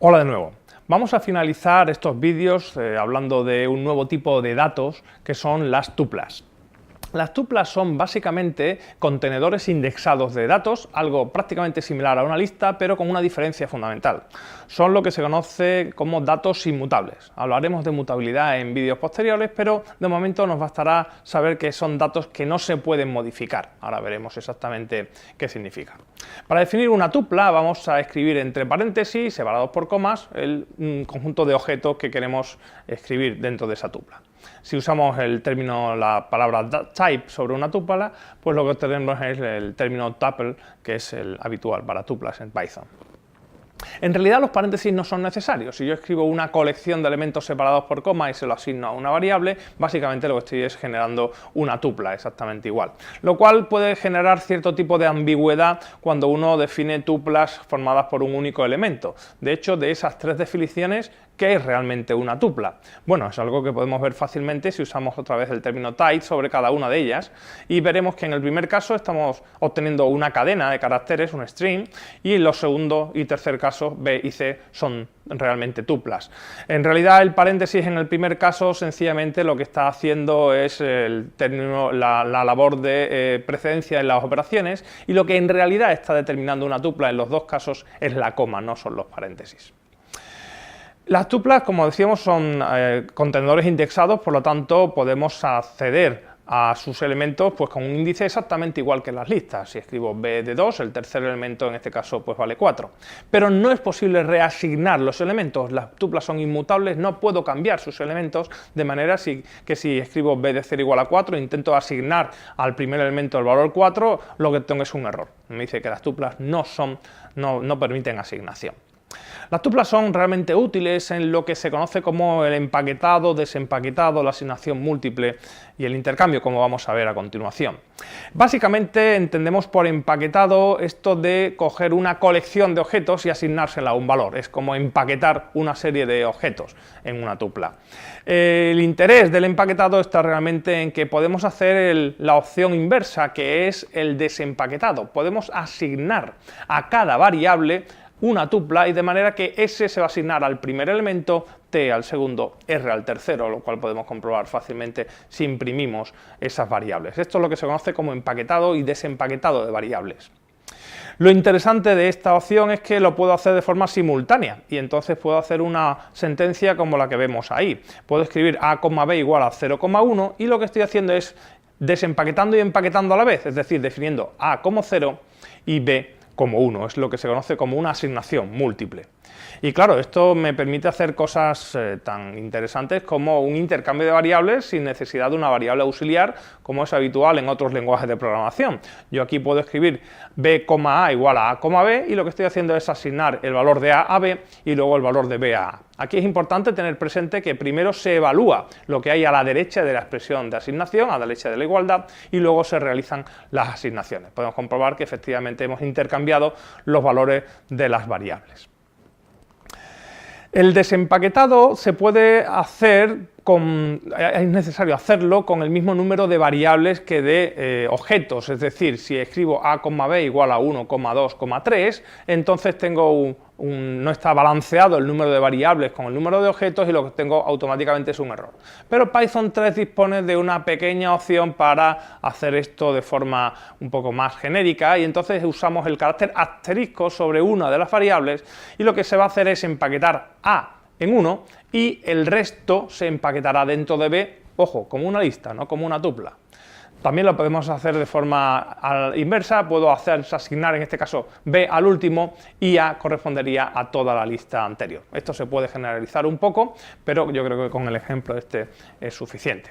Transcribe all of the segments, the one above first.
Hola de nuevo. Vamos a finalizar estos vídeos hablando de un nuevo tipo de datos que son las tuplas. Las tuplas son básicamente contenedores indexados de datos, algo prácticamente similar a una lista, pero con una diferencia fundamental. Son lo que se conoce como datos inmutables. Hablaremos de mutabilidad en vídeos posteriores, pero de momento nos bastará saber que son datos que no se pueden modificar. Ahora veremos exactamente qué significa. Para definir una tupla vamos a escribir entre paréntesis, separados por comas, el conjunto de objetos que queremos escribir dentro de esa tupla. Si usamos el término, la palabra type sobre una tupla, pues lo que tenemos es el término tuple, que es el habitual para tuplas en Python. En realidad los paréntesis no son necesarios. Si yo escribo una colección de elementos separados por coma y se lo asigno a una variable, básicamente lo que estoy es generando una tupla exactamente igual. Lo cual puede generar cierto tipo de ambigüedad cuando uno define tuplas formadas por un único elemento. De hecho, de esas tres definiciones, ¿qué es realmente una tupla? Bueno, es algo que podemos ver fácilmente si usamos otra vez el término type sobre cada una de ellas, y veremos que en el primer caso estamos obteniendo una cadena de caracteres, un string, y en los segundo y tercer casos, B y C, son realmente tuplas. En realidad el paréntesis en el primer caso sencillamente lo que está haciendo es la labor de precedencia en las operaciones, y lo que en realidad está determinando una tupla en los dos casos es la coma, no son los paréntesis. Las tuplas, como decíamos, son contenedores indexados, por lo tanto podemos acceder a sus elementos pues con un índice exactamente igual que en las listas. Si escribo B de 2, el tercer elemento en este caso pues vale 4. Pero no es posible reasignar los elementos, las tuplas son inmutables, no puedo cambiar sus elementos, de manera que si escribo B de 0 igual a 4 e intento asignar al primer elemento el valor 4, lo que tengo es un error. Me dice que las tuplas no permiten asignación. Las tuplas son realmente útiles en lo que se conoce como el empaquetado, desempaquetado, la asignación múltiple y el intercambio, como vamos a ver a continuación. Básicamente entendemos por empaquetado esto de coger una colección de objetos y asignársela a un valor. Es como empaquetar una serie de objetos en una tupla. El interés del empaquetado está realmente en que podemos hacer la opción inversa, que es el desempaquetado. Podemos asignar a cada variable una tupla, y de manera que S se va a asignar al primer elemento, T al segundo, R al tercero, lo cual podemos comprobar fácilmente si imprimimos esas variables. Esto es lo que se conoce como empaquetado y desempaquetado de variables. Lo interesante de esta opción es que lo puedo hacer de forma simultánea, y entonces puedo hacer una sentencia como la que vemos ahí. Puedo escribir A, B igual a 0,1, y lo que estoy haciendo es desempaquetando y empaquetando a la vez, es decir, definiendo A como 0 y B como 1, es lo que se conoce como una asignación múltiple. Y claro, esto me permite hacer cosas tan interesantes como un intercambio de variables sin necesidad de una variable auxiliar, como es habitual en otros lenguajes de programación. Yo aquí puedo escribir B, A igual a B, y lo que estoy haciendo es asignar el valor de A B y luego el valor de B a A. Aquí es importante tener presente que primero se evalúa lo que hay a la derecha de la expresión de asignación, a la derecha de la igualdad, y luego se realizan las asignaciones. Podemos comprobar que efectivamente hemos intercambiado los valores de las variables. El desempaquetado se puede hacer es necesario hacerlo con el mismo número de variables que de objetos, es decir, si escribo A, B igual a 1, 2, 3, entonces tengo no está balanceado el número de variables con el número de objetos, y lo que tengo automáticamente es un error. Pero Python 3 dispone de una pequeña opción para hacer esto de forma un poco más genérica, y entonces usamos el carácter asterisco sobre una de las variables, y lo que se va a hacer es empaquetar A en 1 y el resto se empaquetará dentro de B, ojo, como una lista, no como una tupla. También lo podemos hacer de forma inversa, puedo asignar en este caso B al último y A correspondería a toda la lista anterior. Esto se puede generalizar un poco, pero yo creo que con el ejemplo este es suficiente.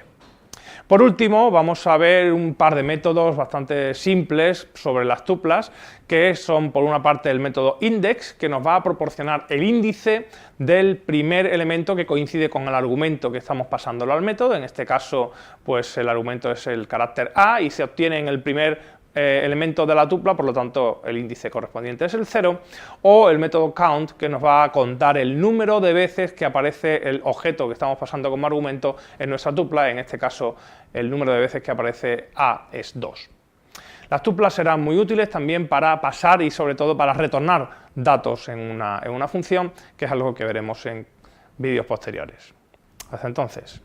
Por último, vamos a ver un par de métodos bastante simples sobre las tuplas, que son por una parte el método index, que nos va a proporcionar el índice del primer elemento que coincide con el argumento que estamos pasándolo al método. En este caso, pues el argumento es el carácter A y se obtiene en el primer elemento de la tupla, por lo tanto el índice correspondiente es el 0, o el método count, que nos va a contar el número de veces que aparece el objeto que estamos pasando como argumento en nuestra tupla. En este caso el número de veces que aparece A es 2. Las tuplas serán muy útiles también para pasar y sobre todo para retornar datos en una función, que es algo que veremos en vídeos posteriores. Hasta entonces.